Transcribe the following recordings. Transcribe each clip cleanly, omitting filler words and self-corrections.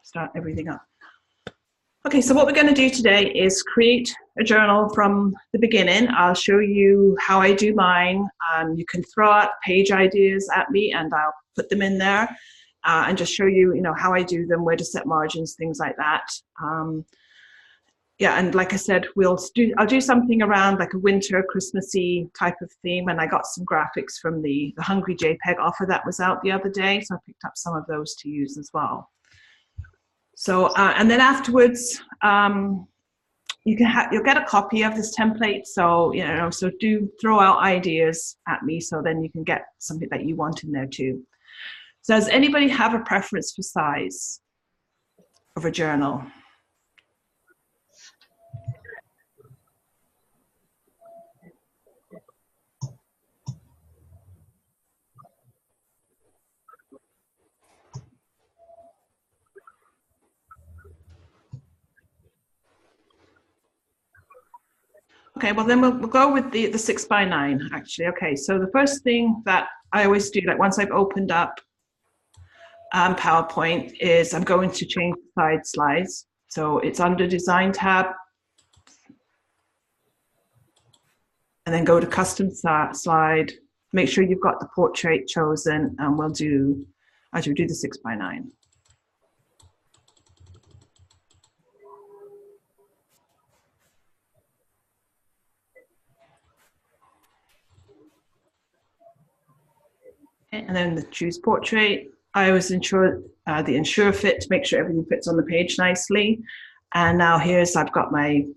start everything up. Okay, so what we're going to do today is create a journal from the beginning. I'll show you how I do mine. You can throw out page ideas at me and I'll put them in there and just show you, how I do them, where to set margins, things like that. Yeah, and like I said, I'll do something around like a winter Christmassy type of theme, and I got some graphics from the Hungry JPEG offer that was out the other day, so I picked up some of those to use as well. So, and then afterwards, you'll get a copy of this template. So, so do throw out ideas at me, so then you can get something that you want in there too. So does anybody have a preference for size of a journal? Okay, well then we'll go with the 6x9 actually. Okay, so the first thing that I always do, like once I've opened up PowerPoint, is I'm going to change the side slides. So it's under Design tab, and then go to Custom Slide. Make sure you've got the portrait chosen, and we'll do the 6x9. Okay, and then choose portrait. I always ensure the ensure fit to make sure everything fits on the page nicely. And now I've got the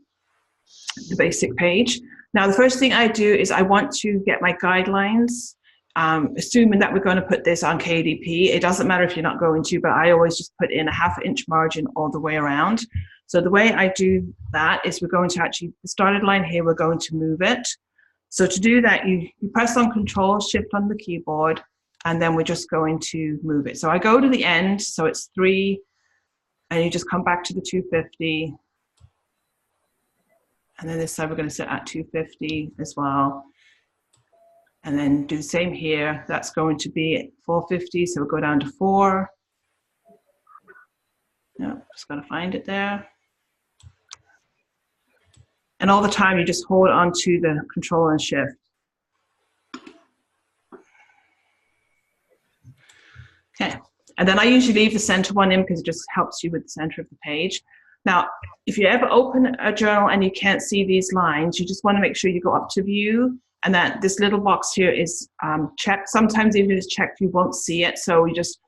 basic page. Now the first thing I do is I want to get my guidelines, assuming that we're going to put this on KDP. It doesn't matter if you're not going to, but I always just put in a ½ inch margin all the way around. So the way I do that is we're going to actually, the started line here, we're going to move it. So to do that, you press on Control Shift on the keyboard, and then we're just going to move it. So I go to the end, so it's 3, and you just come back to the 250. And then this side we're going to set at 250 as well. And then do the same here. That's going to be 450, so we'll go down to 4. No, just got to find it there. And all the time you just hold on to the Control and Shift. Okay, and then I usually leave the center one in because it just helps you with the center of the page. Now, if you ever open a journal and you can't see these lines, you just want to make sure you go up to View, and that this little box here is checked. Sometimes even if it's checked, you won't see it. So you just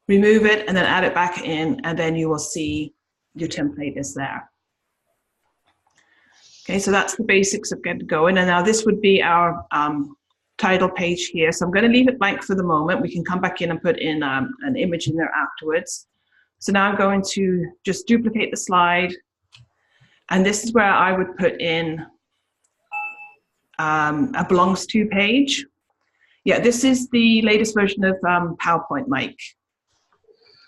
remove it and then add it back in, and then you will see your template is there. Okay, so that's the basics of getting going. And now this would be our title page here. So I'm going to leave it blank for the moment. We can come back in and put in an image in there afterwards. So now I'm going to just duplicate the slide. And this is where I would put in a belongs to page. Yeah, this is the latest version of PowerPoint, Mike.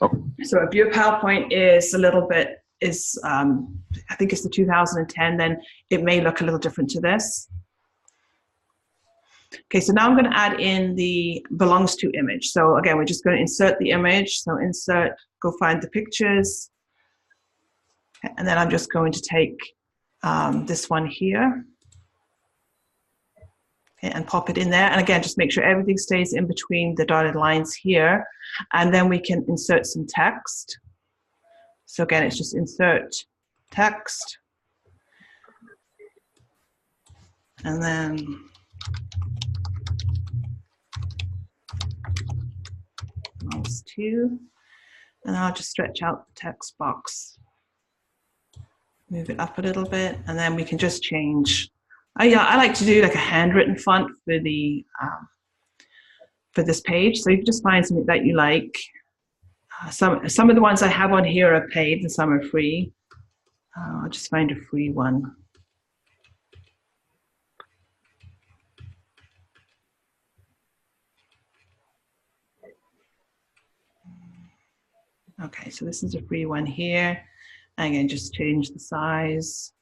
Okay. So if your PowerPoint is a little bit, I think it's the 2010, then it may look a little different to this. Okay, so now I'm going to add in the belongs to image. So again, we're just going to insert the image. So insert, go find the pictures. And then I'm just going to take this one here. Okay, and pop it in there. And again, just make sure everything stays in between the dotted lines here. And then we can insert some text. So again, it's just insert text. And then belongs to, and I'll just stretch out the text box, move it up a little bit, and then we can just change. Yeah, I like to do like a handwritten font for the for this page. So you can just find something that you like. Some of the ones I have on here are paid and some are free. I'll just find a free one. Okay, so this is a free one here. And again, just change the size.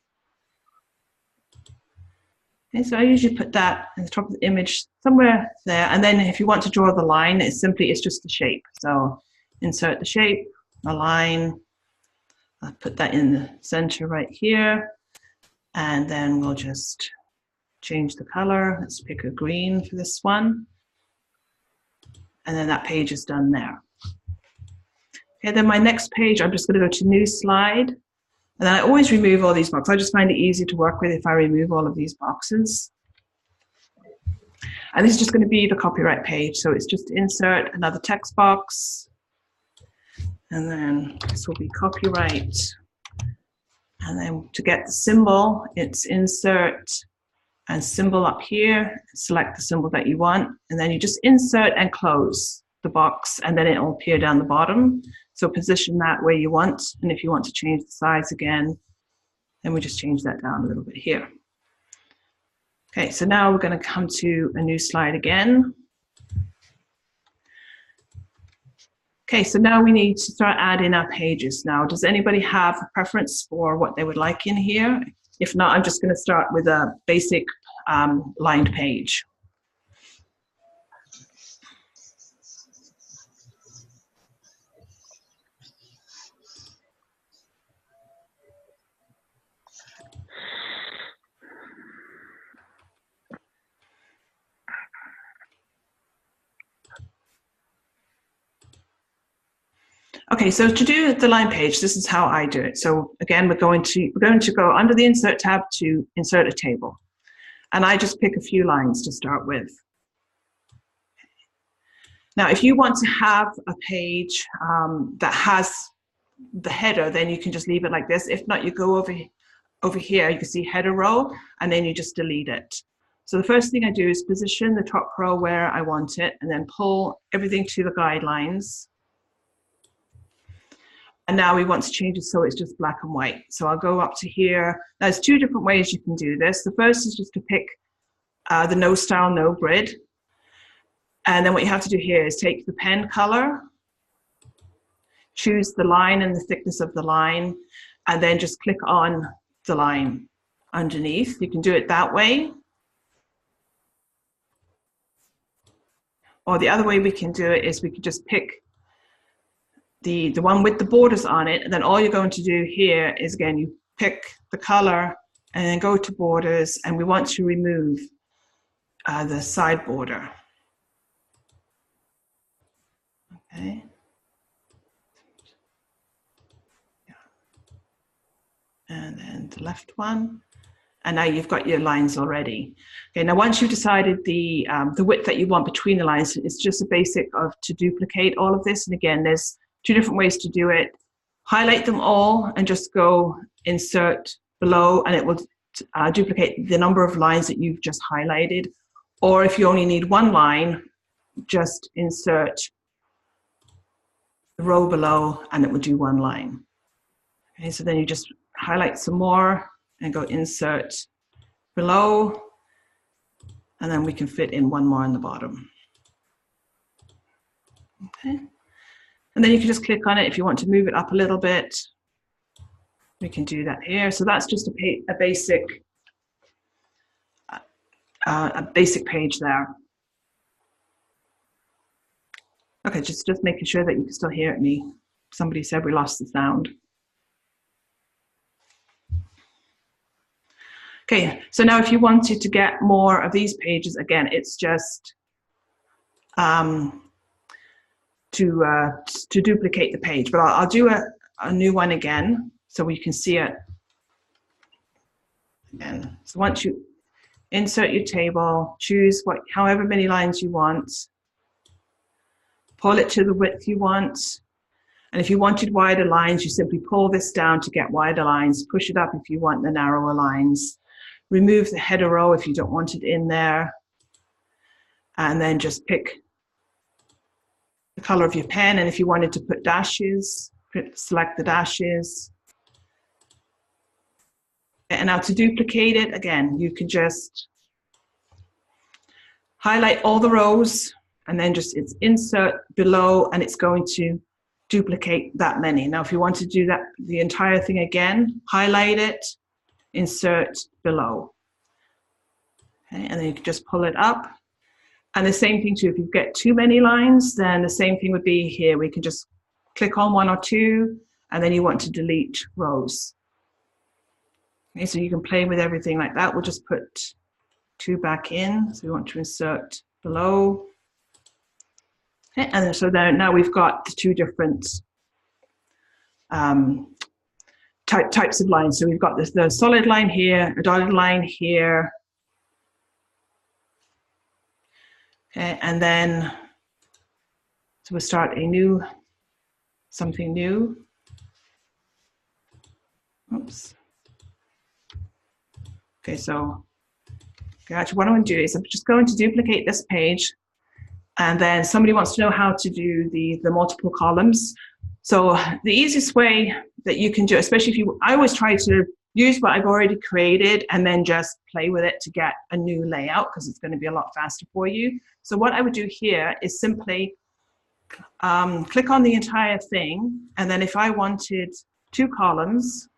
Okay, so I usually put that in the top of the image somewhere there. And then if you want to draw the line, it's just the shape. So insert the shape. a line. I'll put that in the center right here. And then we'll just change the color. Let's pick a green for this one. And then that page is done there. Okay, then my next page, I'm just going to go to new slide. And then I always remove all these boxes. I just find it easy to work with if I remove all of these boxes. And this is just going to be the copyright page. So it's just insert another text box. And then this will be copyright. And then to get the symbol, it's insert and symbol up here. Select the symbol that you want. And then you just insert and close the box, and then it will appear down the bottom. So position that where you want. And if you want to change the size again, then we just change that down a little bit here. Okay, so now we're going to come to a new slide again. Okay, so now we need to start adding our pages now. Does anybody have a preference for what they would like in here? If not, I'm just going to start with a basic lined page. Okay, so to do the line page, this is how I do it. So again, we're going to go under the Insert tab to insert a table. And I just pick a few lines to start with. Now, if you want to have a page that has the header, then you can just leave it like this. If not, you go over here, you can see header row, and then you just delete it. So the first thing I do is position the top row where I want it, and then pull everything to the guidelines. And now we want to change it so it's just black and white. So I'll go up to here. There's two different ways you can do this. The first is just to pick the no style, no grid. And then what you have to do here is take the pen color, choose the line and the thickness of the line, and then just click on the line underneath. You can do it that way. Or the other way we can do it is we can just pick the one with the borders on it, and then all you're going to do here is, again, you pick the color and then go to borders, and we want to remove the side border. Okay. Yeah. And then the left one. And now you've got your lines already. Okay, now once you've decided the width that you want between the lines, it's just a basic of to duplicate all of this. And again, there's two different ways to do it. Highlight them all and just go insert below, and it will duplicate the number of lines that you've just highlighted. Or if you only need one line, just insert the row below and it will do one line. Okay, so then you just highlight some more and go insert below, and then we can fit in one more on the bottom. Okay. And then you can just click on it if you want to move it up a little bit. We can do that here. So that's just a basic page there. Okay, just making sure that you can still hear me. Somebody said we lost the sound. Okay, so now if you wanted to get more of these pages, again, it's just to duplicate the page, but I'll do a new one again so we can see it again. So once you insert your table, choose however many lines you want, pull it to the width you want, and if you wanted wider lines, you simply pull this down to get wider lines, push it up if you want the narrower lines, remove the header row if you don't want it in there, and then just pick the color of your pen, and if you wanted to put dashes, select the dashes. And now to duplicate it, again, you can just highlight all the rows, and then just it's insert below, and it's going to duplicate that many. Now if you want to do that, the entire thing again, highlight it, insert below. Okay, and then you can just pull it up. And the same thing too, if you get too many lines, then the same thing would be here. We can just click on one or two, and then you want to delete rows. Okay, so you can play with everything like that. We'll just put 2 back in. So we want to insert below. Okay, and so now we've got the 2 different types of lines. So we've got the solid line here, a dotted line here. Okay, and then, so we'll start something new. Oops. Okay, so actually what I'm going to do is I'm just going to duplicate this page, and then somebody wants to know how to do the multiple columns. So the easiest way that you can do, especially I always try to use what I've already created and then just play with it to get a new layout, because it's going to be a lot faster for you. So what I would do here is simply click on the entire thing, and then if I wanted 2 columns,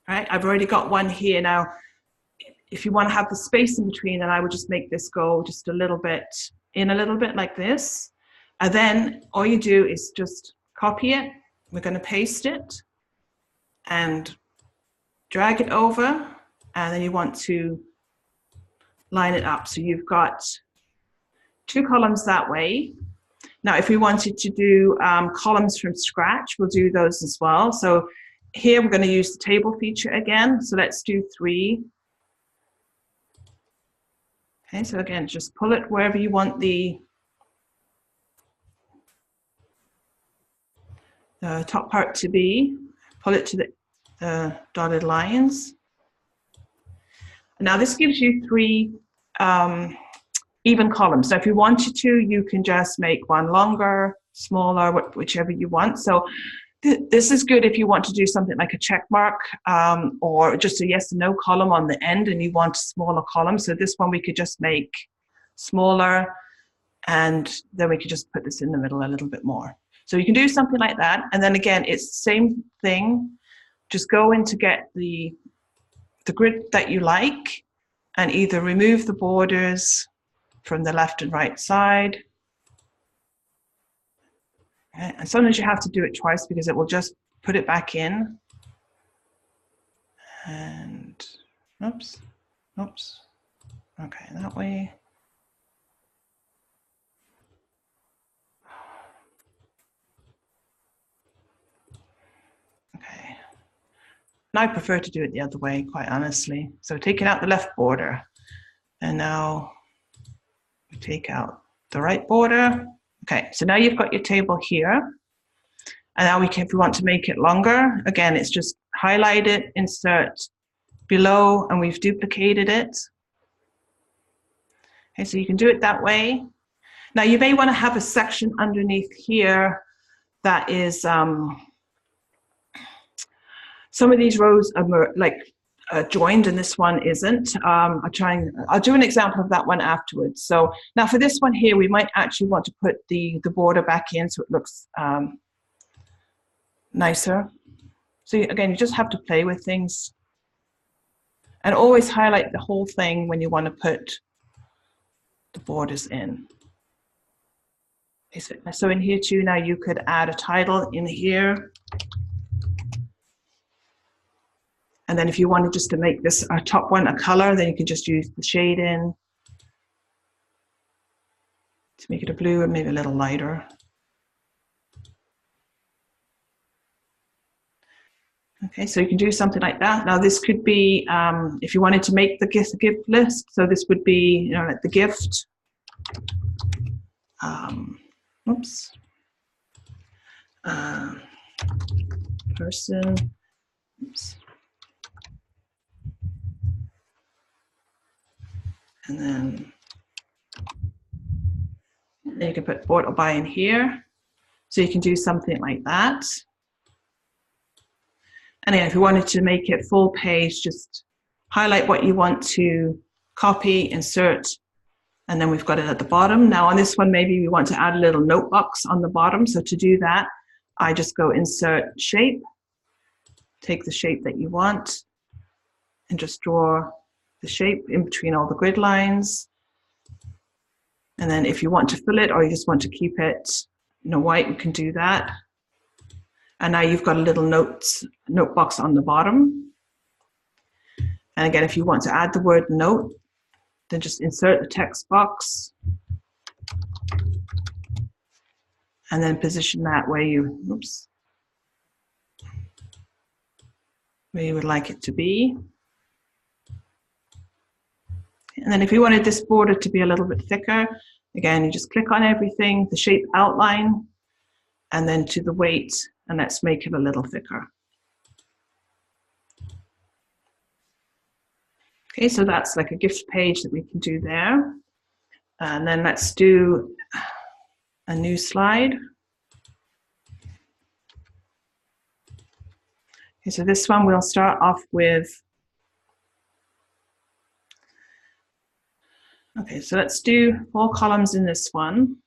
right, I've already got one here. Now, if you want to have the space in between, then I would just make this go just a little bit like this. And then all you do is just copy it. We're going to paste it and drag it over, and then you want to line it up. So you've got 2 columns that way. Now, if we wanted to do columns from scratch, we'll do those as well. So here we're going to use the table feature again. So let's do 3. Okay, so again, just pull it wherever you want the top part to be. Pull it to the dotted lines. Now this gives you 3 even columns. So if you wanted to, you can just make one longer, smaller, whichever you want. So this is good if you want to do something like a check mark or just a yes and no column on the end and you want a smaller column. So this one we could just make smaller, and then we could just put this in the middle a little bit more. So you can do something like that. And then again, it's the same thing. Just go in to get the grid that you like and either remove the borders from the left and right side. Okay. And sometimes you have to do it twice because it will just put it back in. And oops. Okay, that way. Okay. Now I prefer to do it the other way, quite honestly. So taking out the left border, and now we take out the right border. Okay, so now you've got your table here. And now if we want to make it longer, again, it's just highlight it, insert below, and we've duplicated it. Okay, so you can do it that way. Now you may want to have a section underneath here that is, some of these rows are joined and this one isn't. I'll do an example of that one afterwards. So now for this one here, we might actually want to put the border back in so it looks nicer. So again, you just have to play with things and always highlight the whole thing when you want to put the borders in. So in here too, now you could add a title in here. And then if you wanted just to make this top one a color, then you can just use the shade in to make it a blue or maybe a little lighter. Okay, so you can do something like that. Now this could be, if you wanted to make the gift list, so this would be, you know, like the gift. Person. Oops. And then you can put bought or buy in here. So you can do something like that. And then if you wanted to make it full page, just highlight what you want to copy, insert, and then we've got it at the bottom. Now on this one, maybe we want to add a little note box on the bottom. So to do that, I just go insert shape, take the shape that you want, and just draw the shape in between all the grid lines. And then if you want to fill it or you just want to keep it, you know, white, you can do that. And now you've got a little note box on the bottom. And again, if you want to add the word note, then just insert the text box and then position that where you, where you would like it to be. And then if you wanted this border to be a little bit thicker, again, you just click on everything, the shape outline, and then to the weight, and let's make it a little thicker. Okay, so that's like a gift page that we can do there. And then let's do a new slide. Okay, so this one we'll start off with. Okay, so let's do 4 columns in this one.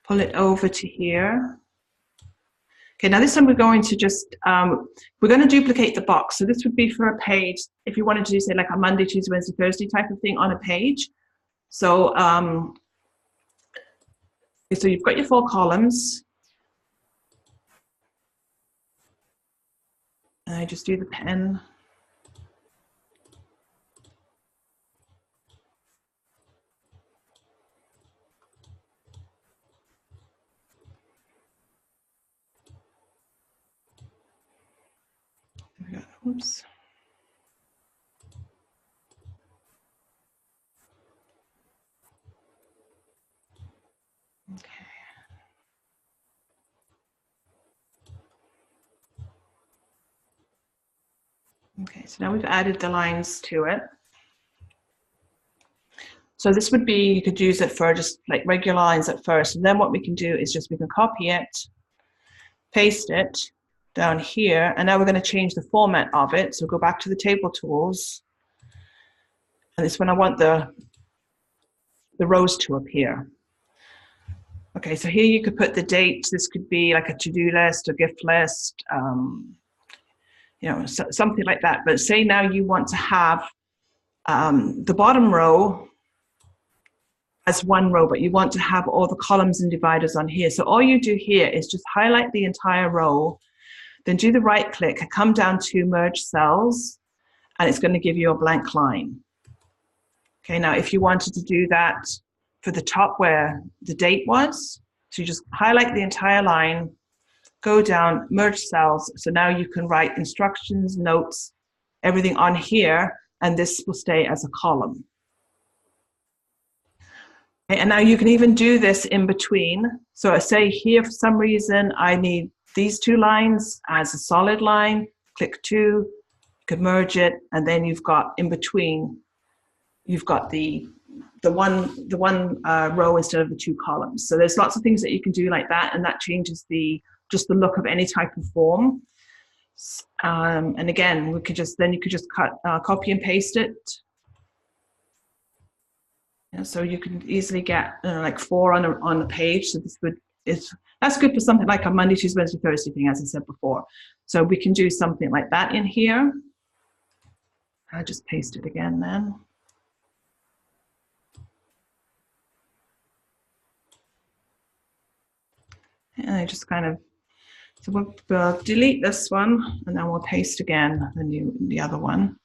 Pull it over to here. Okay, now this one we're going to just, we're going to duplicate the box. So this would be for a page, if you wanted to do, say, like a Monday, Tuesday, Wednesday, Thursday type of thing on a page. So, so you've got your 4 columns. And I just do the pen. Oops. Okay. Okay, so now we've added the lines to it. So this would be, you could use it for just like regular lines at first. And then what we can do is just, we can copy it, paste it down here. And now we're going to change the format of it. So go back to the table tools. And this one, I want the rows to appear. Okay, so here you could put the date. This could be like a to-do list, a gift list, you know, something like that. But say now you want to have the bottom row as one row, but you want to have all the columns and dividers on here. So all you do here is just highlight the entire row, then do the right click, come down to merge cells, and it's going to give you a blank line. Okay, now if you wanted to do that for the top where the date was, so you just highlight the entire line, go down, merge cells. So now you can write instructions, notes, everything on here, and this will stay as a column. Okay, and now you can even do this in between. So I say here, for some reason, I need these 2 lines as a solid line, click 2, you could merge it, and then you've got in between, you've got the one row instead of the 2 columns. So there's lots of things that you can do like that, and that changes just the look of any type of form. And again, we could just, then you could just copy and paste it. Yeah, so you can easily get like 4 on a page. So that's good for something like a Monday, Tuesday, Wednesday, Thursday thing, as I said before. So we can do something like that in here. I'll just paste it again then. And I just kind of, so we'll delete this one, and then we'll paste again the other one.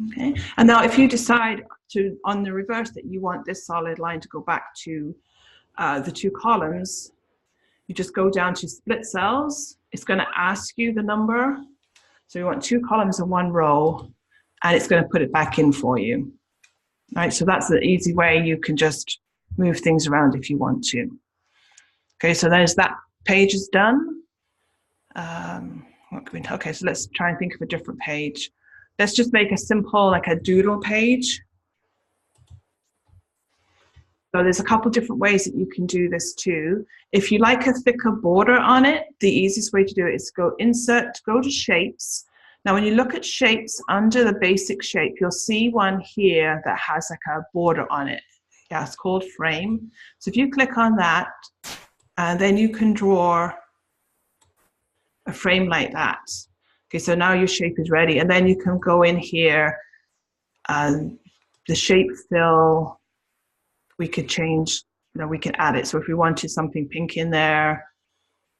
Okay, and now if you decide to, on the reverse, that you want this solid line to go back to the 2 columns, you just go down to split cells. It's going to ask you the number. So you want 2 columns and 1 row, and it's going to put it back in for you. All right, so that's the easy way you can just move things around if you want to. Okay, so there's that page is done. Okay, so let's try and think of a different page. Let's just make a simple, like a doodle page. So there's a couple different ways that you can do this too. If you like a thicker border on it, the easiest way to do it is go insert, go to shapes. Now when you look at shapes under the basic shape, you'll see one here that has like a border on it. Yeah, it's called frame. So if you click on that, and then you can draw a frame like that. Okay, so now your shape is ready, and then you can go in here, the shape fill, we could change we can add it. So if we wanted something pink in there,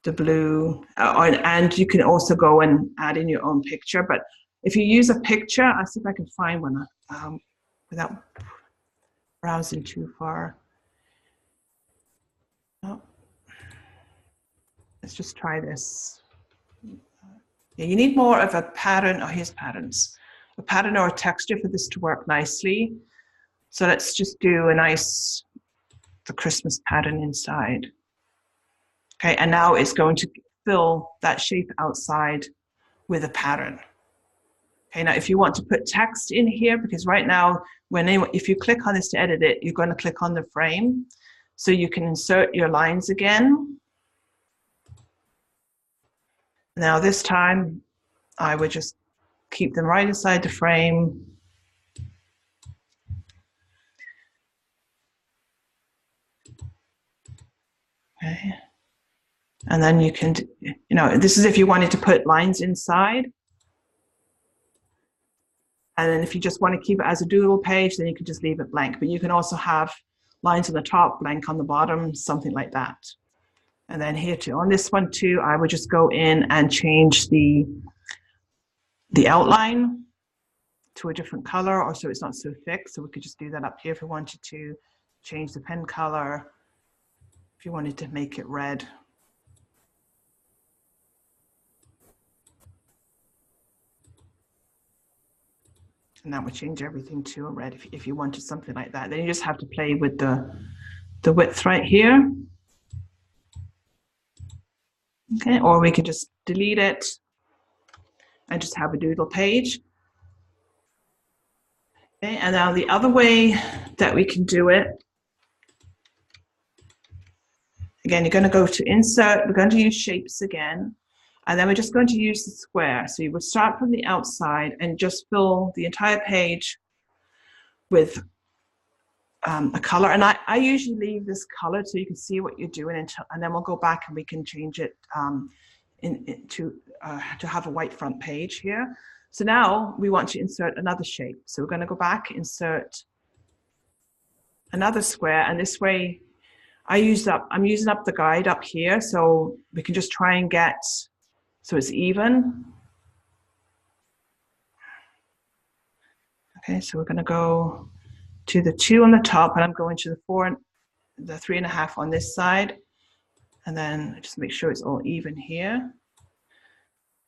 the blue, and you can also go and add in your own picture. But if you use a picture, I'll see if I can find one without browsing too far. Oh, let's just try this. Yeah, you need more of a pattern. Oh, here's patterns. A pattern or a texture for this to work nicely. So let's just do a nice, the Christmas pattern inside. Okay, and now it's going to fill that shape outside with a pattern. Okay, now if you want to put text in here, because right now, if you click on this to edit it, you're going to click on the frame. So you can insert your lines again. Now this time, I would just keep them right inside the frame. Okay. And then you can, this is if you wanted to put lines inside. And then if you just want to keep it as a doodle page, then you can just leave it blank. But you can also have lines on the top, blank on the bottom, something like that. And then here too, on this one too, I would just go in and change the outline to a different color, or so it's not so thick. So we could just do that up here if we wanted to change the pen color, if you wanted to make it red. And that would change everything to a red if you wanted something like that. Then you just have to play with the width right here. Okay, or we could just delete it and just have a doodle page. Okay, and now the other way that we can do it, again, you're going to go to insert, we're going to use shapes again, and then we're just going to use the square. So you would start from the outside and just fill the entire page with a color. And I usually leave this colored so you can see what you're doing, and then we'll go back and we can change it to have a white front page here. So now we want to insert another shape. So we're going to go back, insert another square, and this way I'm using up the guide up here, so we can just try and get so it's even. Okay, so we're going to go to the 2 on the top, and I'm going to the 3.5 on this side, and then just make sure it's all even here.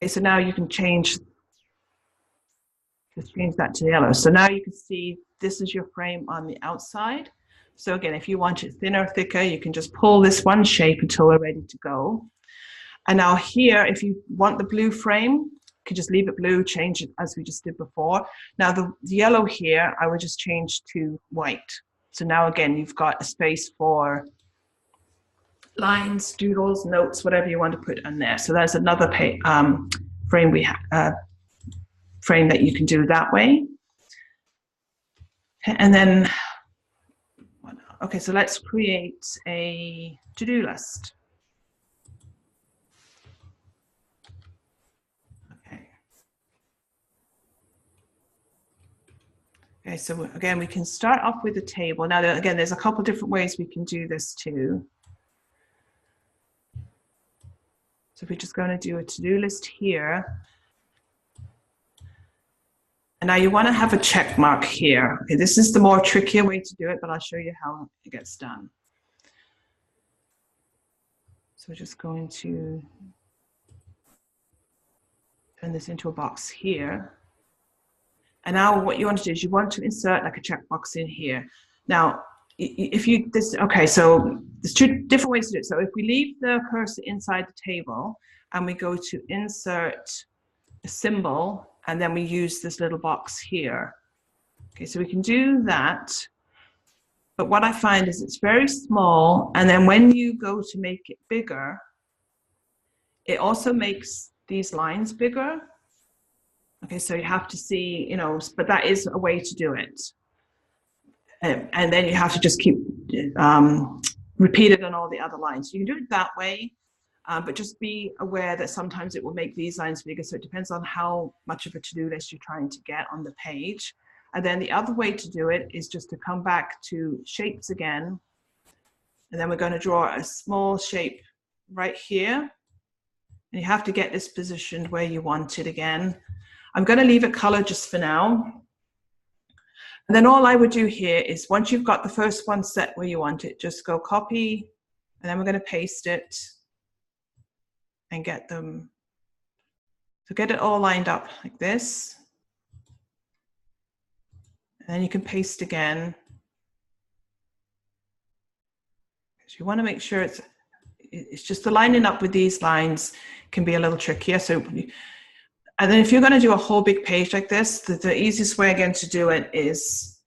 Okay, so now you can change that to yellow. So now you can see this is your frame on the outside. So again, if you want it thinner or thicker, you can just pull this one shape until we're ready to go. And now here, if you want the blue frame, you can just leave it blue, change it as we just did before. Now the yellow here, I would just change to white. So now again, you've got a space for lines, doodles, notes, whatever you want to put in there. So that's another frame frame that you can do that way. And then, okay, so let's create a to-do list. Okay, so again, we can start off with a table. Now, again, there's a couple different ways we can do this too. So if we're just going to do a to-do list here. And now you want to have a check mark here. Okay, this is the more trickier way to do it, but I'll show you how it gets done. So we're just going to turn this into a box here. And now what you want to do is you want to insert like a checkbox in here. Now, okay, so there's 2 different ways to do it. So if we leave the cursor inside the table and we go to insert a symbol, and then we use this little box here. Okay, so we can do that. But what I find is it's very small. And then when you go to make it bigger, it also makes these lines bigger. Okay, so you have to see, but that is a way to do it. And then you have to just keep repeat it on all the other lines. You can do it that way, but just be aware that sometimes it will make these lines bigger. So it depends on how much of a to-do list you're trying to get on the page. And then the other way to do it is just to come back to shapes again, And then we're going to draw a small shape right here. And you have to get this positioned where you want it again. I'm going to leave it colored just for now. And then all I would do here is once you've got the first one set where you want it, just go copy, and then we're going to paste it and get them. So get it all lined up like this. And then you can paste again. So you want to make sure it's just the lining up with these lines can be a little trickier. So, and then if you're going to do a whole big page like this, the easiest way again to do it is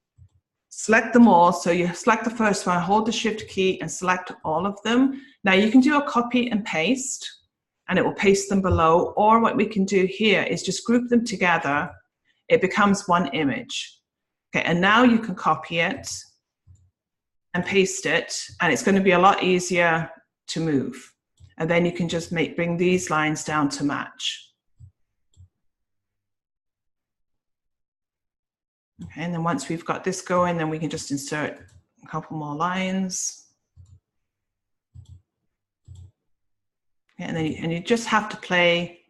select them all. So you select the first one, hold the shift key and select all of them. Now you can do a copy and paste and it will paste them below. Or what we can do here is just group them together. It becomes one image. Okay, and now you can copy it and paste it, and it's going to be a lot easier to move. And then you can just bring these lines down to match. Okay, and then once we've got this going, then we can just insert a couple more lines. Okay, and then you just have to play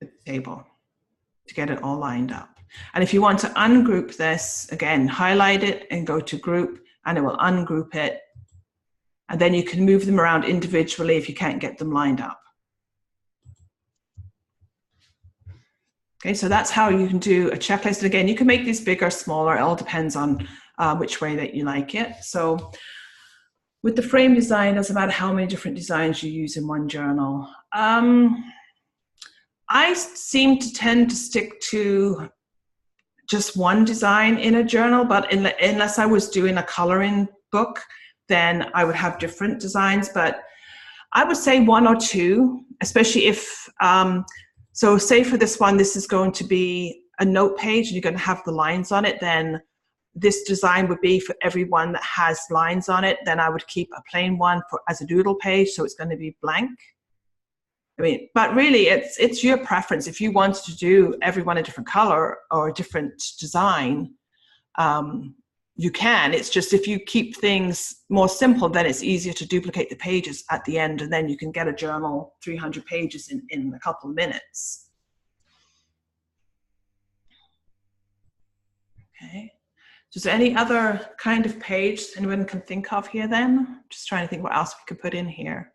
the table to get it all lined up. And if you want to ungroup this, again, highlight it and go to group, and it will ungroup it. And then you can move them around individually if you can't get them lined up. Okay, so that's how you can do a checklist. And again, you can make these bigger, smaller. It all depends on which way that you like it. So with the frame design, doesn't matter how many different designs you use in one journal. I seem to tend to stick to just one design in a journal, but unless I was doing a coloring book, then I would have different designs. But I would say one or two, especially if, so say for this one, this is going to be a note page and you're going to have the lines on it, then this design would be for everyone that has lines on it. Then I would keep a plain one as a doodle page, so it's going to be blank. I mean, but really it's your preference. If you wanted to do everyone a different color or a different design, you can. It's just if you keep things more simple, then it's easier to duplicate the pages at the end, and then you can get a journal 300 pages in a couple of minutes. Okay. Is there any other kind of page anyone can think of here then? Just trying to think what else we could put in here.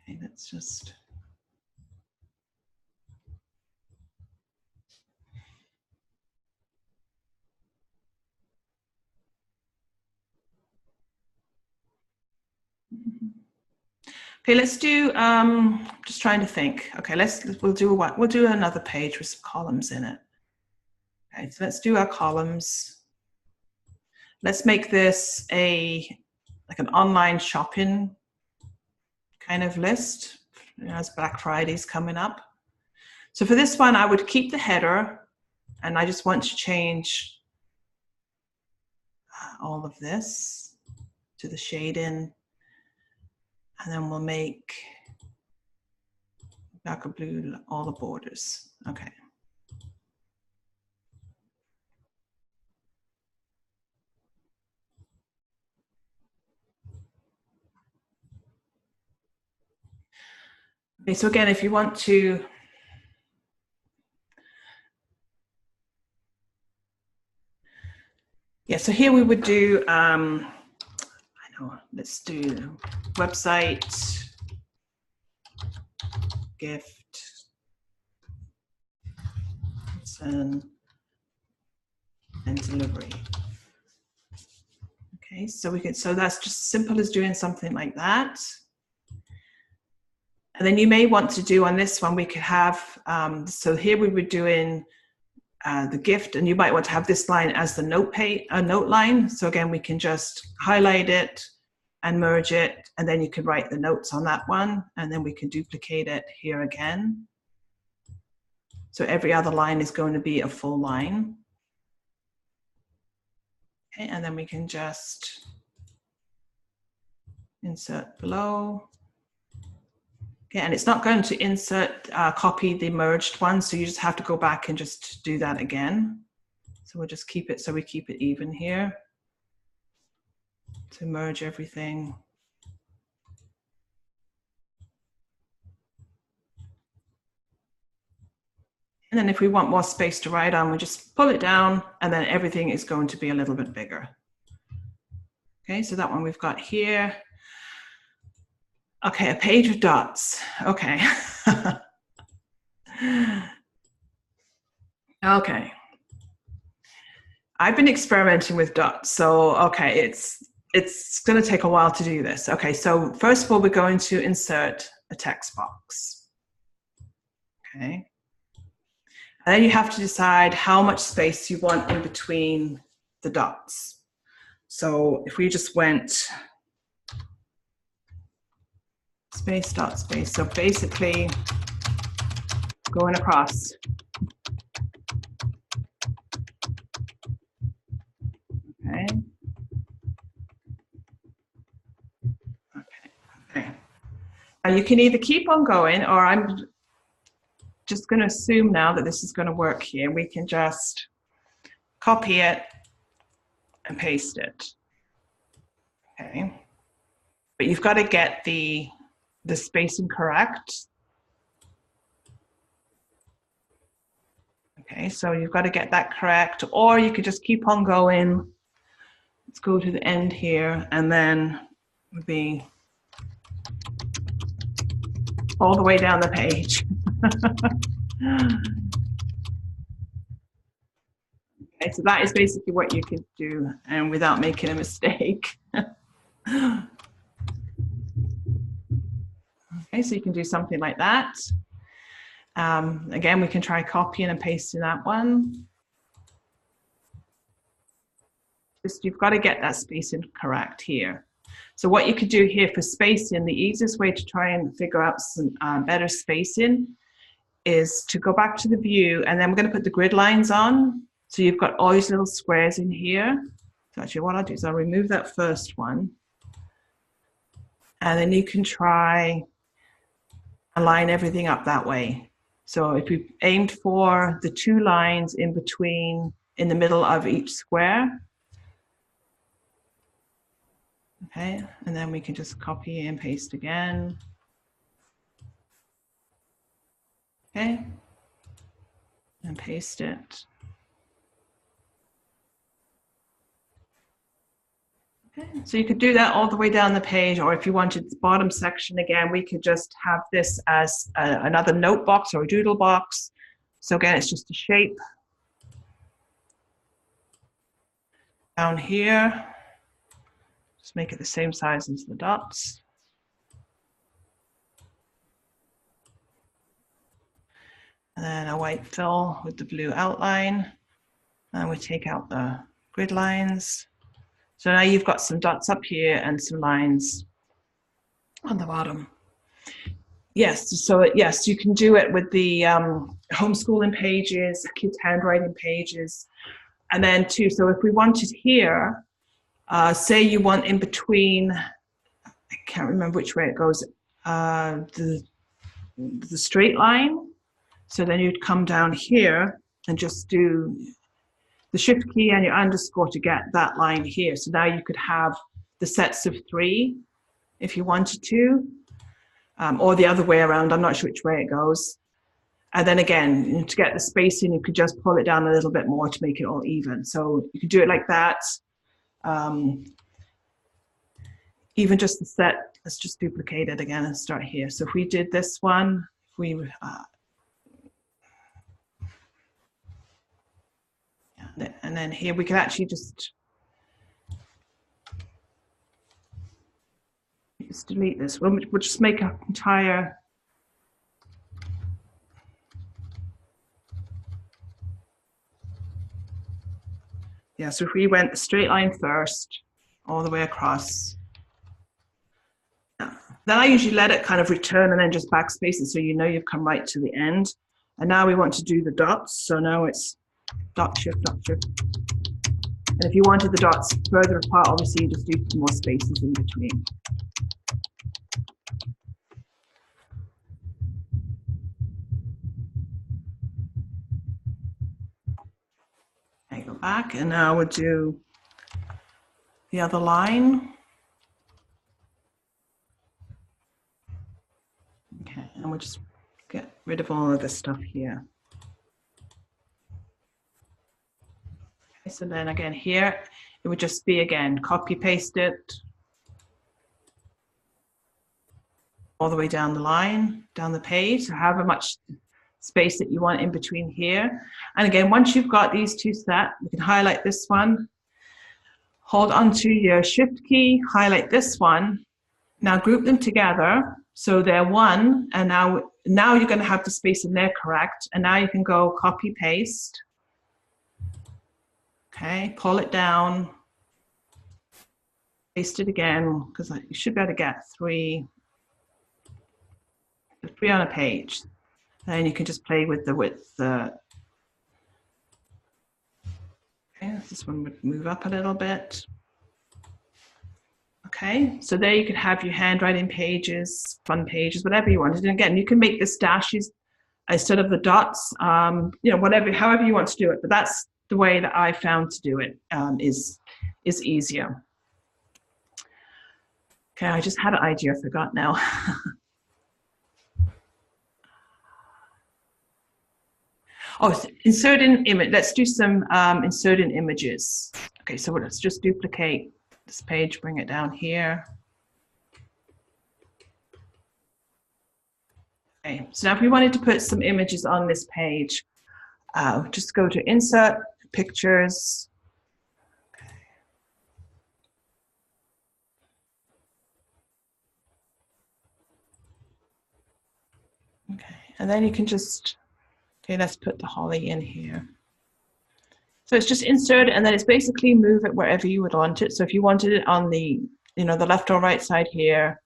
Okay, let's just. Okay, let's do, just trying to think. Okay, we'll do another page with some columns in it. Okay, so let's do our columns. Let's make this like an online shopping kind of list, as Black Friday's coming up. So for this one, I would keep the header, and I just want to change all of this to the shading, and then we'll make darker blue all the borders. Okay. Okay, so again, if you want to, yeah, so here we would do, I know, let's do website, gift, and delivery. Okay, so so that's just simple as doing something like that. And then you may want to do on this one, we could have, so here we were doing the gift, and you might want to have this line as the note line. So again, we can just highlight it and merge it, and then you can write the notes on that one, and then we can duplicate it here again. So every other line is going to be a full line. Okay, and then we can just insert below. Okay, and it's not going to copy the merged one, so you just have to go back and just do that again. So we'll just keep it, so we keep it even here to merge everything. And then if we want more space to write on, we just pull it down, and then everything is going to be a little bit bigger. Okay, so that one we've got here. Okay, a page of dots. Okay. Okay. I've been experimenting with dots, so okay, it's going to take a while to do this. Okay, so first of all, we're going to insert a text box. Okay. And then you have to decide how much space you want in between the dots. So if we just went space, dot, space, so basically going across. Okay. Okay. Now you can either keep on going, or I'm just going to assume now that this is going to work here. We can just copy it and paste it. Okay. But you've got to get the spacing correct. Okay, so you've got to get that correct, or you could just keep on going. Let's go to the end here, and then would be all the way down the page. Okay, so that is basically what you can do, and without making a mistake. Okay, so you can do something like that. Again, we can try copying and pasting that one. Just you've got to get that spacing correct here. So what you could do here for spacing, the easiest way to try and figure out some better spacing is to go back to the view, and then we're going to put the grid lines on. So you've got all these little squares in here. So actually what I'll do is I'll remove that first one, and then you can try and line everything up that way. So if we aimed for the 2 lines in between, in the middle of each square. Okay, and then we can just copy and paste again. Okay, and paste it. Okay, so you could do that all the way down the page, or if you wanted the bottom section again, we could just have this as another note box or a doodle box. So again, it's just a shape. Down here, just make it the same size as the dots. And then a white fill with the blue outline. And we take out the grid lines. So now you've got some dots up here and some lines on the bottom. Yes, so yes, you can do it with the homeschooling pages, kids' handwriting pages. And then too, so if we wanted here, say you want in between, I can't remember which way it goes, the straight line. So then you'd come down here and just do the shift key and your underscore to get that line here. So now you could have the sets of 3 if you wanted to, or the other way around. I'm not sure which way it goes. And then again, to get the spacing, you could just pull it down a little bit more to make it all even. So you could do it like that. Even just the set, let's just duplicate it again and start here. So if we did this one, if we and then here we can actually just delete this. We'll just make an entire so if we went the straight line first, all the way across. Then I usually let it kind of return and then just backspace it so you know you've come right to the end. And now we want to do the dots. So now it's dot shift, dot shift. And if you wanted the dots further apart, obviously you just do more spaces in between. Okay, go back, and now we'll do the other line. Okay, and we'll just get rid of all of this stuff here. Okay, so then again here, it would just be, again, copy paste it all the way down the line, down the page, so however much space that you want in between here. And again, once you've got these two set, you can highlight this one, hold onto your shift key, highlight this one. Now group them together so they're one, and now you're going to have the space in there correct, and now you can go copy paste. Okay, pull it down, paste it again, because you should be able to get three on a page. And you can just play with the width. Okay, this one would move up a little bit. Okay, so there you could have your handwriting pages, fun pages, whatever you wanted. And again, you can make this dashes instead of the dots, you know, whatever, however you want to do it. But that's the way that I found to do it, is easier. Okay, I just had an idea, I forgot now. Oh, inserting image. Let's do some inserting images. Okay, so let's just duplicate this page, bring it down here. Okay, so now if we wanted to put some images on this page, just go to Insert, Pictures. Okay, and then you can just, okay, let's put the holly in here. So it's just insert it, and then it's basically move it wherever you would want it. So if you wanted it on the, you know, the left or right side here,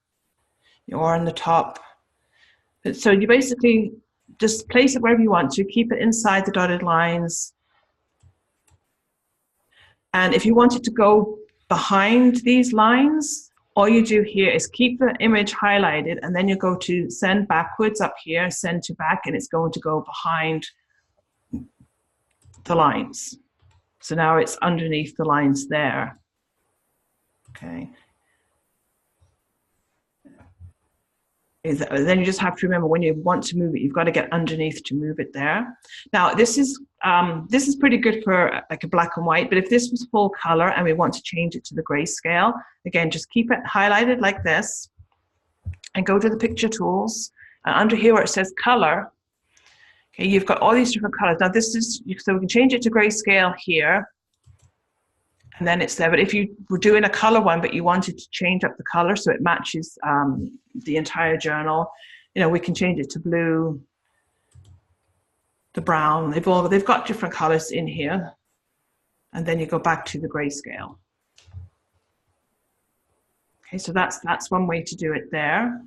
or on the top. So you basically just place it wherever you want to, keep it inside the dotted lines. And if you want it to go behind these lines, all you do here is keep the image highlighted, and then you go to send backwards up here, send to back, and it's going to go behind the lines. So now it's underneath the lines there. Okay. Then you just have to remember when you want to move it, you've got to get underneath to move it there. Now this is pretty good for like a black and white, but if this was full color and we want to change it to the grayscale, again, just keep it highlighted like this and go to the picture tools, and under here where it says color, okay, you've got all these different colors. Now this is, so we can change it to grayscale here, and then it's there. But if you were doing a color one, but you wanted to change up the color so it matches the entire journal, you know, we can change it to blue, the brown. They've got different colors in here, and then you go back to the grayscale. Okay, so that's one way to do it there.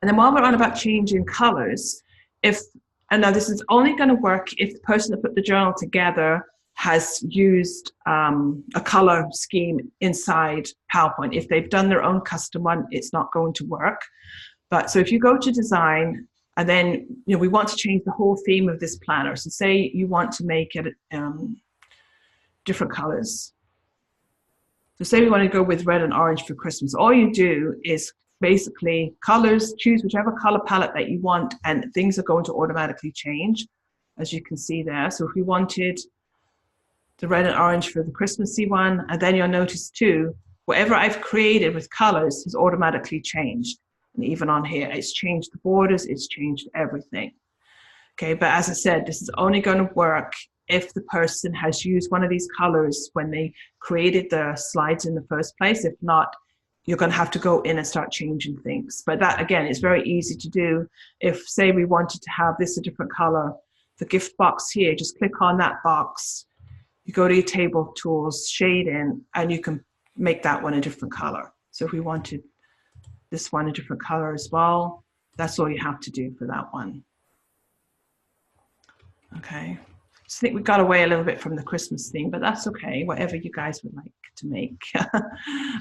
And then while we're on about changing colors, and now this is only going to work if the person that put the journal together has used a color scheme inside PowerPoint. If they've done their own custom one, it's not going to work. But so if you go to design, and then, you know, we want to change the whole theme of this planner. So say you want to make it different colors. So say we want to go with red and orange for Christmas. All you do is basically colors, choose whichever color palette that you want, and things are going to automatically change, as you can see there. So if we wanted the red and orange for the Christmassy one, and then you'll notice too, whatever I've created with colors has automatically changed. And even on here, it's changed the borders, it's changed everything. Okay, but as I said, this is only going to work if the person has used one of these colors when they created the slides in the first place. If not, you're going to have to go in and start changing things. But that, again, is very easy to do. If, say, we wanted to have this a different color, the gift box here, just click on that box. You go to your table tools, shade in, and you can make that one a different color. So if we wanted this one a different color as well, that's all you have to do for that one. Okay. I think we got away a little bit from the Christmas theme, but that's okay, whatever you guys would like to make.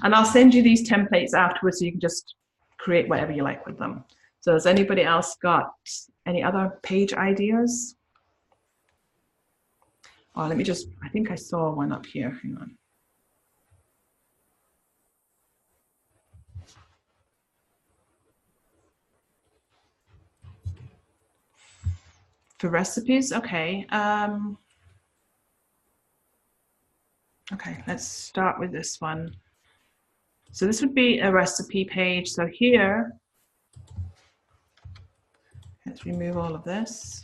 And I'll send you these templates afterwards so you can just create whatever you like with them. So has anybody else got any other page ideas? Oh, let me just, I think I saw one up here. Hang on. For recipes, okay. Okay, let's start with this one. So this would be a recipe page. So here, let's remove all of this.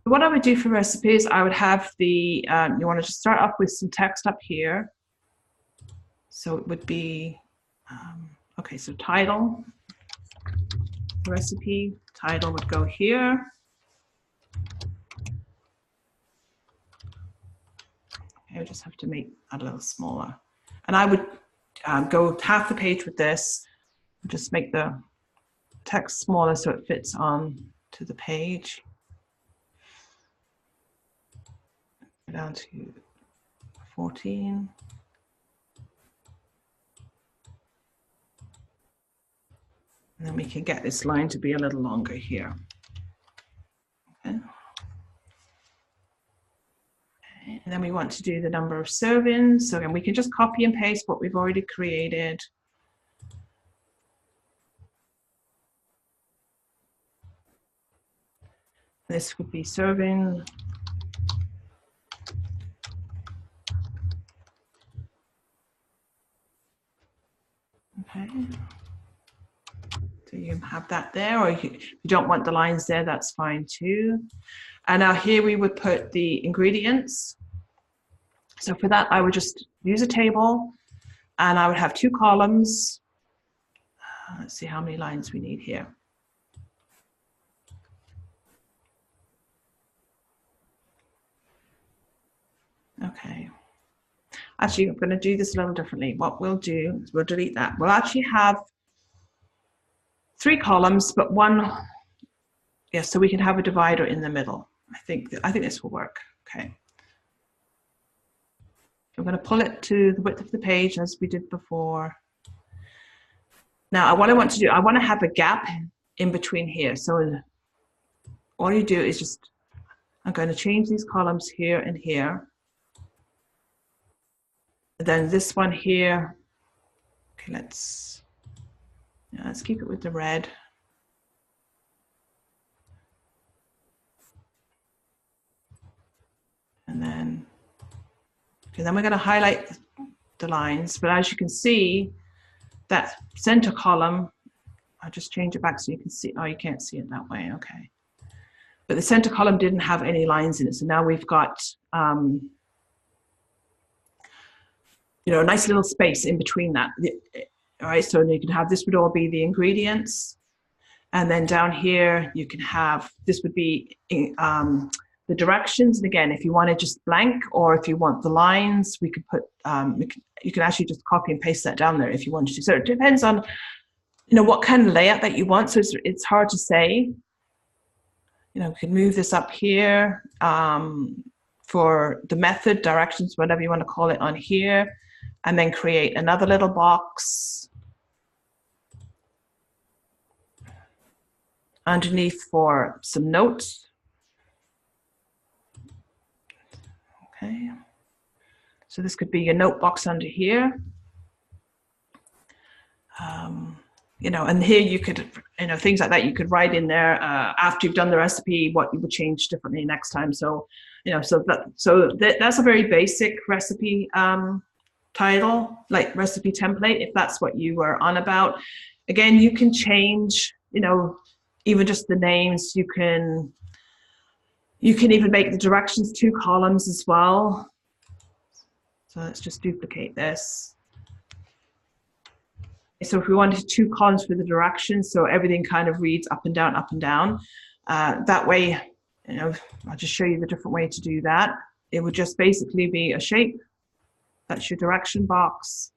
What I would do for recipes, I would have the, you want to just start off with some text up here. So it would be, okay, so title, recipe, title would go here. I would just have to make that a little smaller. And I would go half the page with this, just make the text smaller so it fits on to the page. Go down to 14. And then we can get this line to be a little longer here. Okay. And then we want to do the number of servings. So again, we can just copy and paste what we've already created. This would be serving. Okay. So you have that there, or if you don't want the lines there, that's fine too. And now here we would put the ingredients. So for that, I would just use a table and I would have 2 columns. Let's see how many lines we need here. Okay. Actually, I'm going to do this a little differently. What we'll do is we'll delete that. We'll actually have 3 columns, but one, yes, so we can have a divider in the middle. I think this will work. Okay. I'm going to pull it to the width of the page as we did before. Now, what I want to do, I want to have a gap in between here. So all you do is just, I'm going to change these columns here and here. Then this one here, okay, let's keep it with the red. And then, okay, then we're going to highlight the lines, but as you can see, that center column, I'll just change it back so you can see, oh, you can't see it that way, okay. But the center column didn't have any lines in it, so now we've got, you know, a nice little space in between that. All right, so you can have, this would all be the ingredients. And then down here, you can have, this would be the directions. And again, if you want it just blank, or if you want the lines, we could put, you can actually just copy and paste that down there if you wanted to. So it depends on, you know, what kind of layout that you want. So it's hard to say. You know, we could move this up here for the method, directions, whatever you want to call it on here, and then create another little box underneath for some notes. Okay, so this could be your note box under here. You know, and here you could, you know, things like that, you could write in there after you've done the recipe, what you would change differently next time. So, you know, that's a very basic recipe title, like recipe template, if that's what you were on about. Again, you can change, you know, even just the names. You can even make the directions 2 columns as well. So let's just duplicate this. So if we wanted 2 columns for the directions, so everything kind of reads up and down, that way, you know, I'll just show you the different way to do that. It would just basically be a shape. That's your direction box.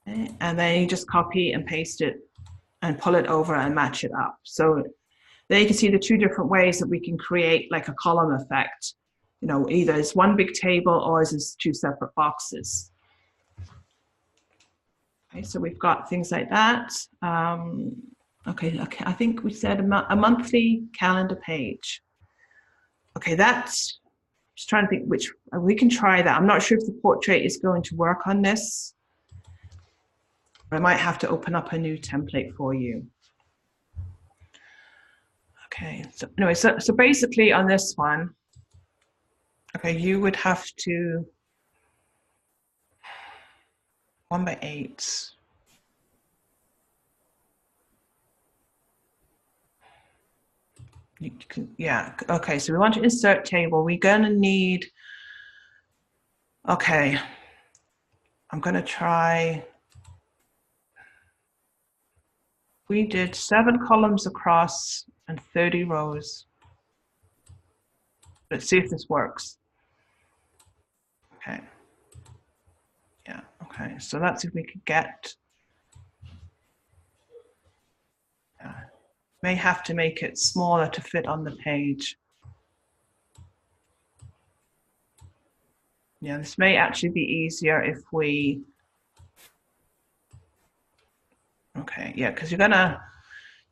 Okay. And then you just copy and paste it and pull it over and match it up. So there you can see the 2 different ways that we can create like a column effect. You know, either as one big table or as 2 separate boxes. Okay, so we've got things like that. Okay, I think we said a monthly calendar page. Okay, that's, just trying to think which, we can try that. I'm not sure if the portrait is going to work on this. I might have to open up a new template for you. Okay, so anyway, so basically on this one, okay, you would have to 1 by 8. You can, yeah, okay, so we want to insert table. We're going to need, okay, I'm going to try, we did 7 columns across and 30 rows. Let's see if this works. Okay. Yeah, okay, so that's if we could get, may have to make it smaller to fit on the page. Yeah, this may actually be easier if we, okay, yeah, because you're gonna,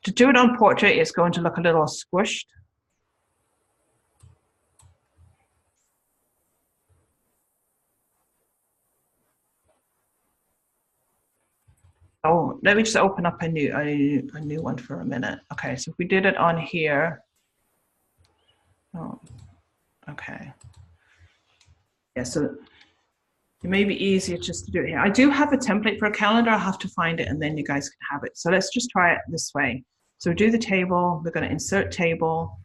to do it on portrait, it's going to look a little squished. Oh, let me just open up a new one for a minute. Okay, so if we did it on here, oh, okay. Yeah, so it may be easier just to do it here. I do have a template for a calendar. I'll have to find it and then you guys can have it. So let's just try it this way. So do the table, we're gonna insert table.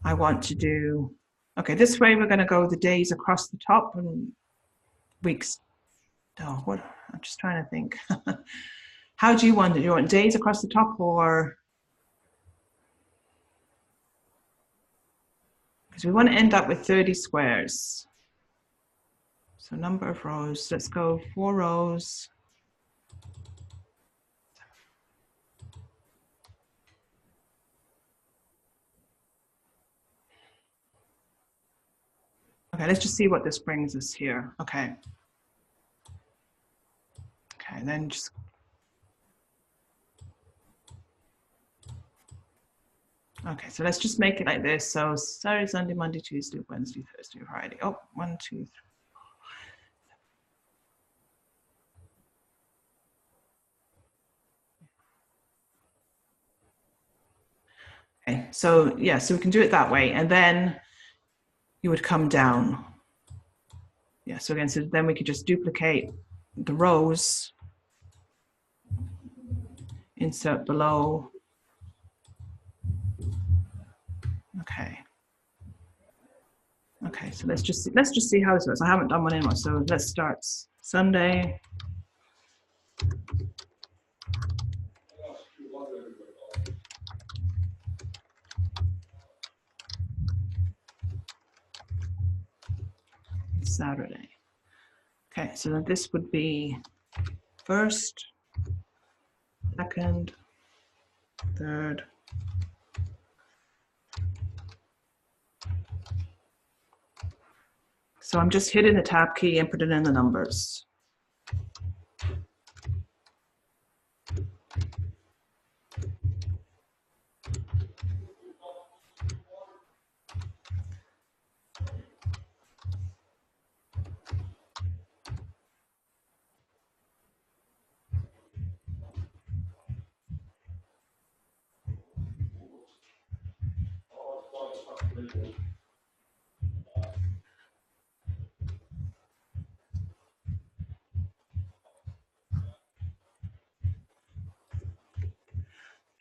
I want to do, okay, this way we're gonna go the days across the top and weeks. Oh, what, I'm just trying to think. How do you want it? Do you want days across the top or? Because we want to end up with 30 squares. So number of rows, let's go 4 rows. Okay, let's just see what this brings us here. Okay. Okay, then just, okay, so let's just make it like this. So Saturday, Sunday, Monday, Tuesday, Wednesday, Thursday, Friday. Oh, 1, 2, 3. Okay, so yeah, so we can do it that way. And then you would come down. Yeah, so again, so then we could just duplicate the rows, insert below. Okay. Okay, so let's just see how this works. I haven't done one anymore, so let's start Sunday. Saturday. Okay, so then this would be first, second, third. So I'm just hitting the tab key and putting in the numbers.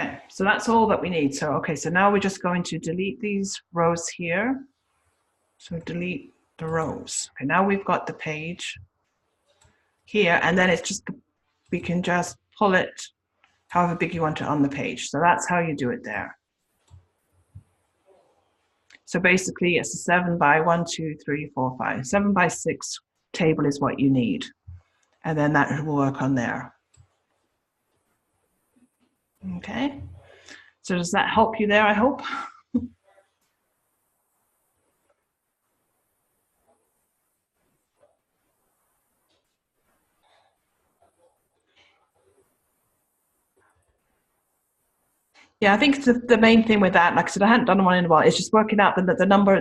Okay, so that's all that we need. So, okay, so now we're just going to delete these rows here. So delete the rows. Okay, now we've got the page here, and then it's just, we can just pull it however big you want it on the page. So that's how you do it there. So basically it's a 7 by 1, 2, 3, 4, 5. 7 by 6 table is what you need. And then that will work on there. Okay. So does that help you there, I hope? Yeah, I think the main thing with that, like I said, I hadn't done one in a while, is just working out the number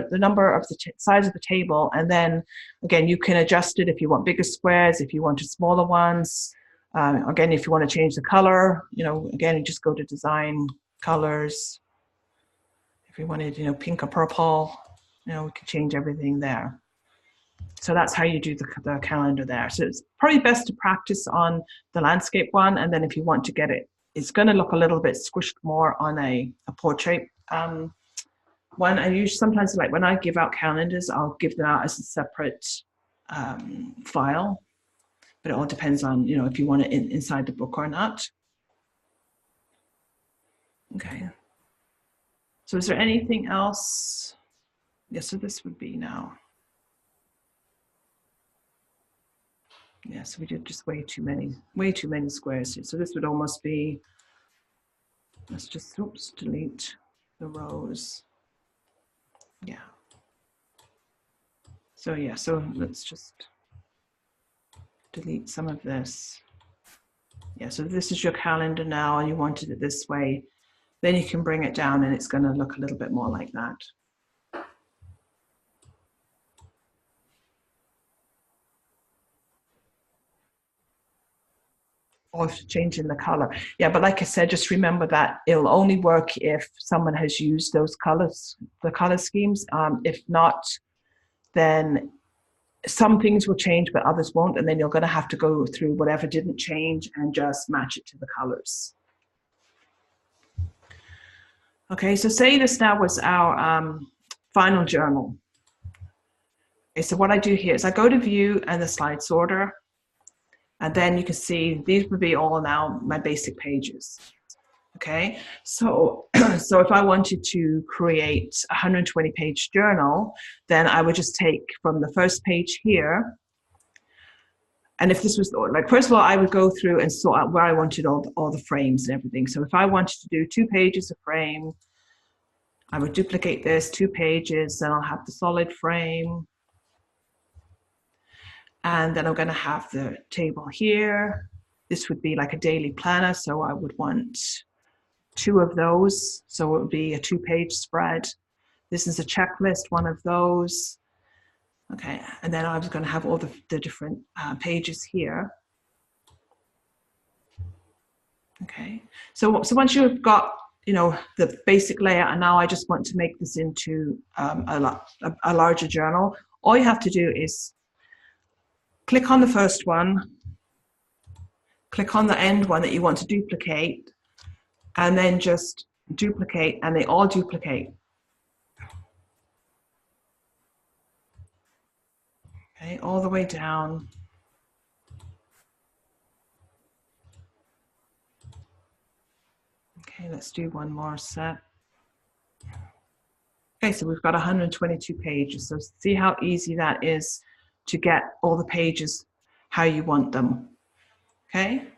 of the size of the table, and then again you can adjust it if you want bigger squares, if you wanted smaller ones. Again, if you want to change the color, again you just go to design colors. If you wanted, pink or purple, we can change everything there. So that's how you do the calendar there. So it's probably best to practice on the landscape one, and then if you want to get it, it's going to look a little bit squished more on a portrait one. I usually sometimes, like when I give out calendars, I'll give them out as a separate file, but it all depends on if you want it inside the book or not. Okay. So is there anything else? Yeah. So this would be now. Yeah, so we did just way too many squares here. So this would almost be, let's just, delete the rows. Yeah. So yeah, so let's just delete some of this. Yeah, so this is your calendar now, and you wanted it this way. Then you can bring it down and it's going to look a little bit more like that. Or changing the color. Yeah, but like I said, just remember that it'll only work if someone has used those colors, the color schemes. If not, then some things will change, but others won't. And then you're going to have to go through whatever didn't change and just match it to the colors. Okay, so say this now was our final journal. Okay, so what I do here is I go to view and the slide sorter. And then you can see these would be all now my basic pages. Okay, so so if I wanted to create a 120-page journal, then I would just take from the first page here. And if this was like, first of all, I would go through and sort out where I wanted all the frames and everything. So if I wanted to do 2 pages of frame, I would duplicate this 2 pages, then I'll have the solid frame. And then I'm going to have the table here. This would be like a daily planner, so I would want 2 of those. So it would be a 2-page spread. This is a checklist, one of those. Okay, and then I was going to have all the different pages here. Okay, so once you've got the basic layout, and now I just want to make this into a larger journal, all you have to do is click on the first one, click on the end one that you want to duplicate, and then just duplicate, and they all duplicate. Okay, all the way down. Okay, let's do one more set. Okay, so we've got 122 pages. So see how easy that is to get all the pages how you want them. Okay.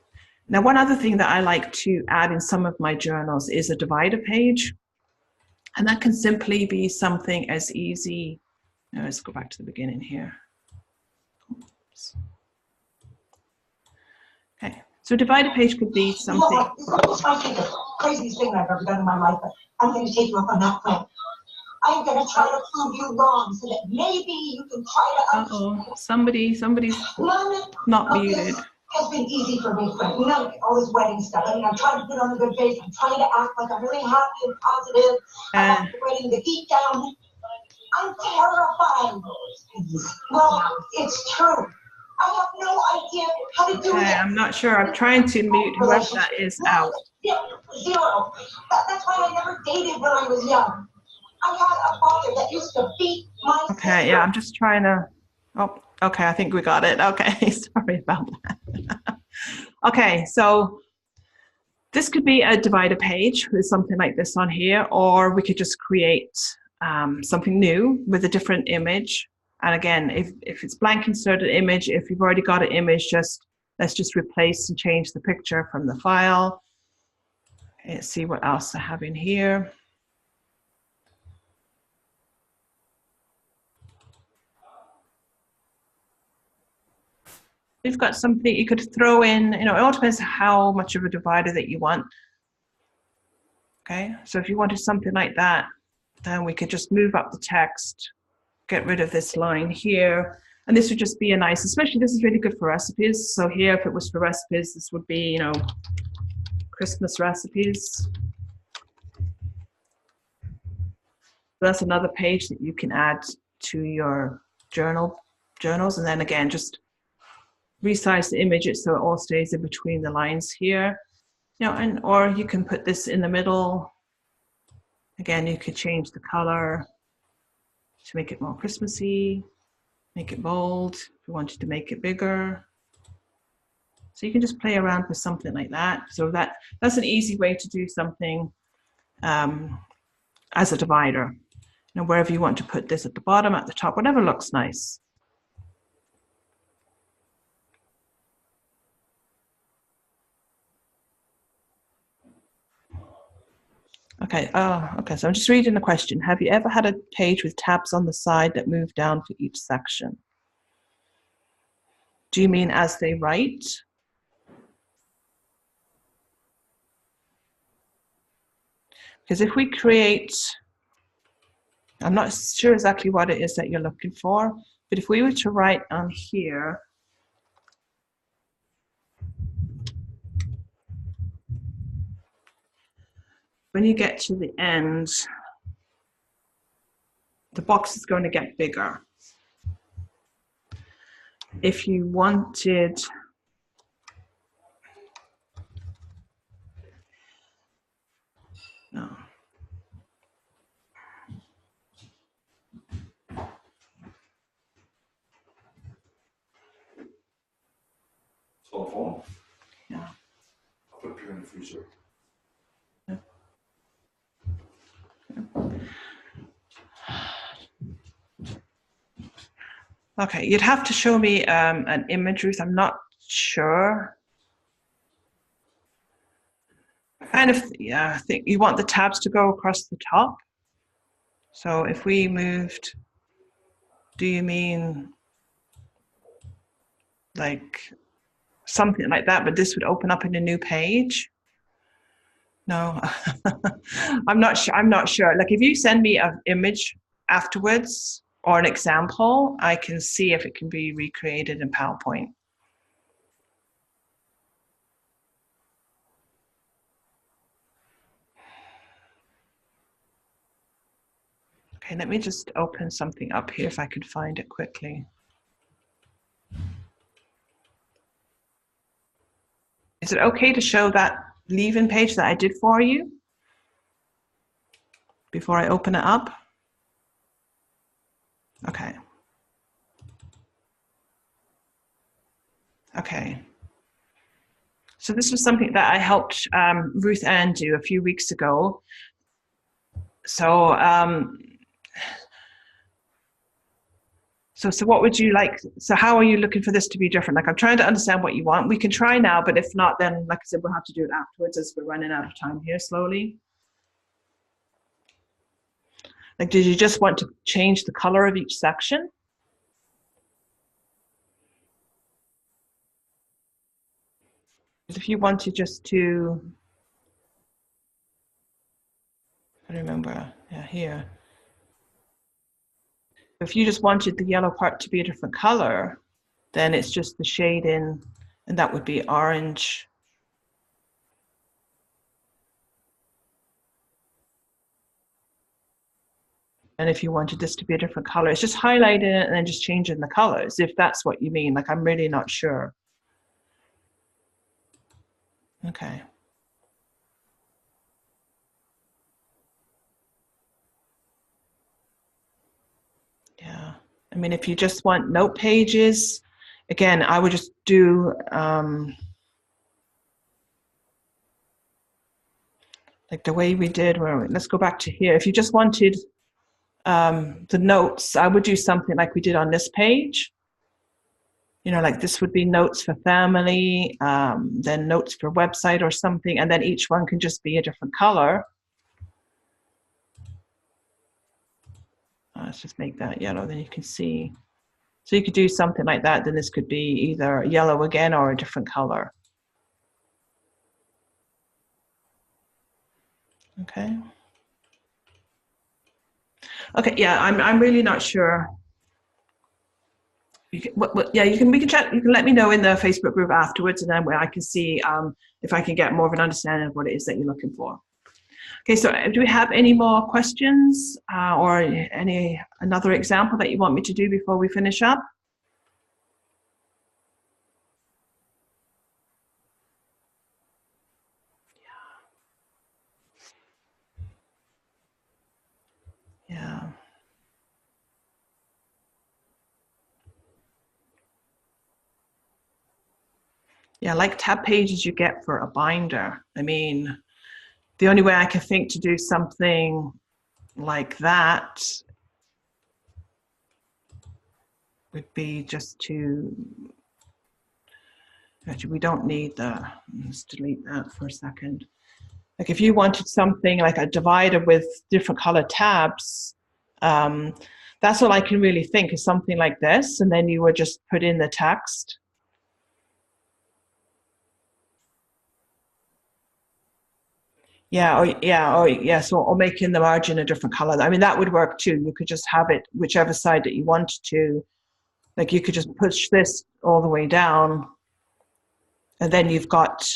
Now, one other thing that I like to add in some of my journals is a divider page. And that can simply be something as easy. Now, let's go back to the beginning here. Oops. Okay, so a divider page could be something. This might be the craziest thing I've ever done in my life, but I'm going to take you up on that plan. I'm going to try to prove you wrong so that maybe you can try to understand. Uh-oh, somebody's not muted. Has been easy for me, Frank. None of it, all this wedding stuff. I mean, I'm trying to put on a good face. I'm trying to act like I'm really happy and positive about the wedding. The deep down, I'm terrified. Well, it's true. I have no idea how to do it. I'm not sure. I'm trying to mute whoever that is out. Zero. That's why I never dated when I was young. I had a father that used to beat my sister. Okay, yeah, I'm just trying to. Oh, okay, I think we got it. Okay, sorry about that. Okay, so this could be a divider page with something like this on here, or we could just create something new with a different image. And again, if it's blank inserted image, if you've already got an image, let's just replace and change the picture from the file. Okay, let's see what else I have in here. We've got something you could throw in, it all depends how much of a divider that you want. Okay, so if you wanted something like that, then we could just move up the text, get rid of this line here. And this would just be a nice, especially this is really good for recipes. So here, if it was for recipes, this would be, you know, Christmas recipes. That's another page that you can add to your journals. And then again, just resize the image so it all stays in between the lines here. You know, and or you can put this in the middle. Again, you could change the color to make it more Christmassy, make it bold if you wanted to make it bigger. So you can just play around with something like that. So that's an easy way to do something as a divider. You know, wherever you want to put this, at the bottom, at the top, whatever looks nice. Okay, okay, so I'm just reading the question. Have you ever had a page with tabs on the side that move down for each section? Do you mean as they write? Because if we create, I'm not sure exactly what it is that you're looking for, but if we were to write on here, when you get to the end, the box is going to get bigger. If you wanted, no. Telephone? Yeah. I'll put it here in the freezer. Yeah. Okay, you'd have to show me an image, Ruth. I'm not sure. Kind of, yeah, I think you want the tabs to go across the top. So if we moved, do you mean like something like that, but this would open up in a new page? No, I'm not sure. I'm not sure. Like if you send me an image afterwards or an example, I can see if it can be recreated in PowerPoint. Okay, let me just open something up here if I could find it quickly. Is it okay to show that leave-in page that I did for you before I open it up? Okay. Okay. So this was something that I helped Ruth Ann do a few weeks ago. So, so what would you like? So how are you looking for this to be different? Like I'm trying to understand what you want. We can try now, but if not, then like I said, we'll have to do it afterwards as we're running out of time here slowly. Like, did you just want to change the color of each section? If you wanted just to, I remember, yeah, here. If you just wanted the yellow part to be a different color, then it's just the shade in, and that would be orange. And if you wanted this to be a different color, it's just highlighting it and then just changing the colors, if that's what you mean. Like, I'm really not sure. Okay. Yeah. I mean, if you just want note pages, again, I would just do like the way we did, where let's go back to here. If you just wanted the notes, I would do something like we did on this page. You know, like this would be notes for family, then notes for website or something, and then each one can just be a different color. Let's just make that yellow, then you can see. So you could do something like that, then this could be either yellow again or a different color. Okay. Okay, yeah, I'm really not sure. Yeah, we can chat. You can let me know in the Facebook group afterwards, and then where I can see if I can get more of an understanding of what it is that you're looking for. Okay, so do we have any more questions or another example that you want me to do before we finish up? Yeah. Yeah, like tab pages you get for a binder. I mean, the only way I can think to do something like that would be just to, actually we don't need let's delete that for a second. Like if you wanted something like a divider with different color tabs, that's all I can really think is something like this, and then you would just put in the text. Or making the margin a different color. I mean, that would work too. You could just have it whichever side that you wanted to. Like you could just push this all the way down, and then you've got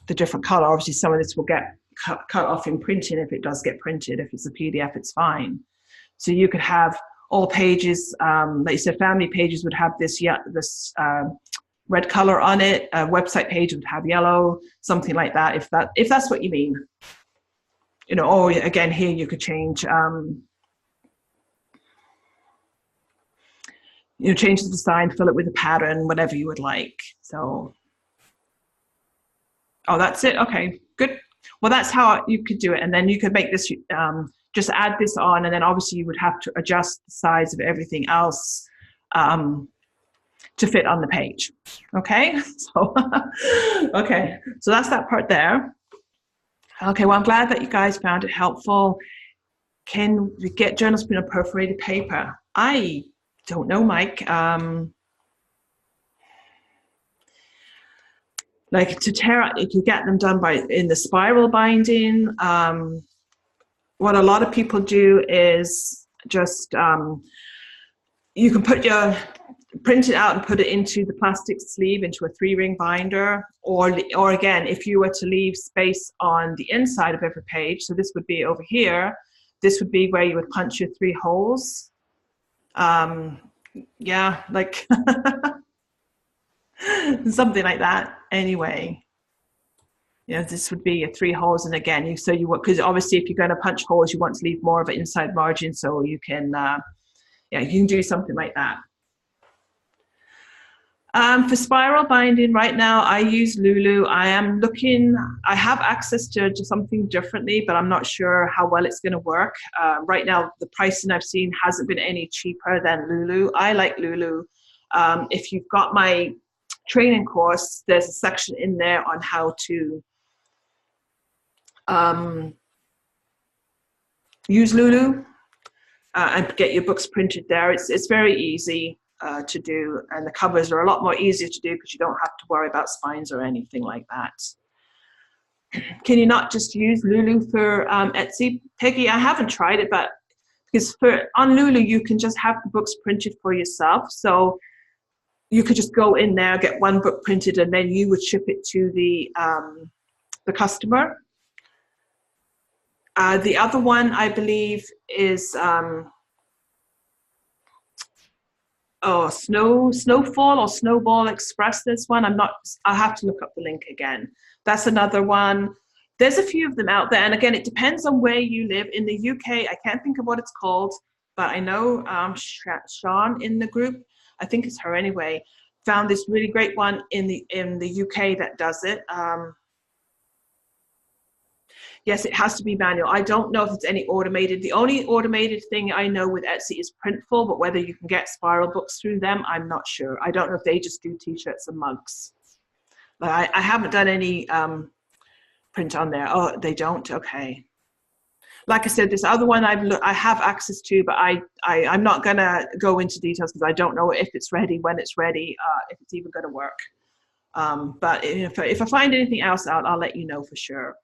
the different color. Obviously, some of this will get cut off in printing if it does get printed. If it's a PDF, it's fine. So you could have all pages, like you said, family pages would have this red color on it. A website page would have yellow, something like that. If that's what you mean, you know. Or again, here you could change, change the design, fill it with a pattern, whatever you would like. So, oh, that's it. Okay, good. Well, that's how you could do it, and then you could make this. Just add this on, and then obviously you would have to adjust the size of everything else to fit on the page. Okay, so okay, so that's that part there. Okay, well, I'm glad that you guys found it helpful. Can we get journals printed on perforated paper? I don't know, Mike. Like to tear out, you can get them done in the spiral binding. What a lot of people do is just you can print it out and put it into the plastic sleeve into a 3-ring binder, or again, if you were to leave space on the inside of every page, so this would be over here, this would be where you would punch your 3 holes. Yeah, like something like that. Anyway, this would be your 3 holes, and again, because obviously if you're going to punch holes, you want to leave more of an inside margin, so you can, you can do something like that. For spiral binding, right now I use Lulu. I have access to something differently, but I'm not sure how well it's going to work. Right now, the pricing I've seen hasn't been any cheaper than Lulu. I like Lulu. If you've got my training course, there's a section in there on how to use Lulu and get your books printed there. It's very easy to do, and the covers are a lot more easier to do because you don't have to worry about spines or anything like that. Can you not just use Lulu for Etsy? Peggy, I haven't tried it, but because on Lulu you can just have the books printed for yourself, so you could just go in there, get one book printed, and then you would ship it to the customer. The other one, I believe, is Snowfall or Snowball Express. This one, I'll have to look up the link again. That's another one. There's a few of them out there, and again, it depends on where you live. In the UK, I can't think of what it's called, but I know Sean in the group, I think it's her anyway, found this really great one in the UK that does it. Yes, it has to be manual. I don't know if it's any automated. The only automated thing I know with Etsy is Printful, but whether you can get spiral books through them, I'm not sure. I don't know if they just do t-shirts and mugs. But I haven't done any print on there. Oh, they don't? Okay. Like I said, this other one I have access to, but I'm not going to go into details because I don't know if it's ready, when it's ready, if it's even going to work. But if I find anything else out, I'll let you know for sure.